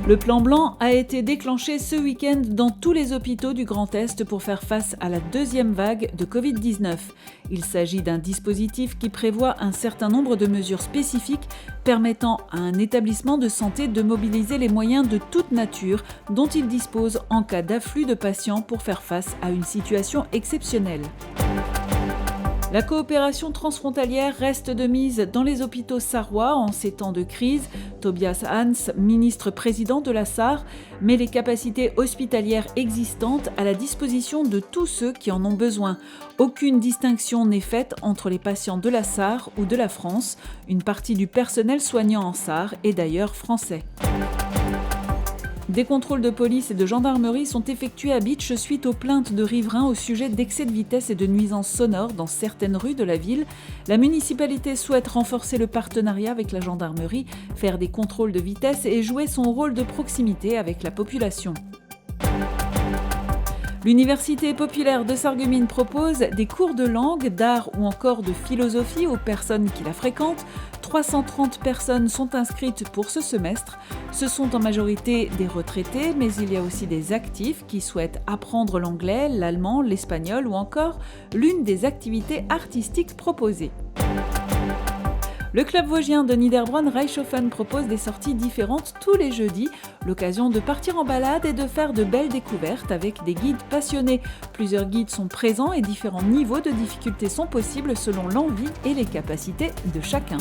Le plan blanc a été déclenché ce week-end dans tous les hôpitaux du Grand Est pour faire face à la deuxième vague de Covid-19. Il s'agit d'un dispositif qui prévoit un certain nombre de mesures spécifiques permettant à un établissement de santé de mobiliser les moyens de toute nature dont il dispose en cas d'afflux de patients pour faire face à une situation exceptionnelle. La coopération transfrontalière reste de mise dans les hôpitaux sarrois en ces temps de crise. Tobias Hans, ministre-président de la Sarre, met les capacités hospitalières existantes à la disposition de tous ceux qui en ont besoin. Aucune distinction n'est faite entre les patients de la Sarre ou de la France. Une partie du personnel soignant en Sarre est d'ailleurs français. Des contrôles de police et de gendarmerie sont effectués à Bitche suite aux plaintes de riverains au sujet d'excès de vitesse et de nuisances sonores dans certaines rues de la ville. La municipalité souhaite renforcer le partenariat avec la gendarmerie, faire des contrôles de vitesse et jouer son rôle de proximité avec la population. L'Université populaire de Sarreguemines propose des cours de langue, d'art ou encore de philosophie aux personnes qui la fréquentent. 330 personnes sont inscrites pour ce semestre. Ce sont en majorité des retraités, mais il y a aussi des actifs qui souhaitent apprendre l'anglais, l'allemand, l'espagnol ou encore l'une des activités artistiques proposées. Le club vosgien de Niederbronn-Reichshofen propose des sorties différentes tous les jeudis, l'occasion de partir en balade et de faire de belles découvertes avec des guides passionnés. Plusieurs guides sont présents et différents niveaux de difficulté sont possibles selon l'envie et les capacités de chacun.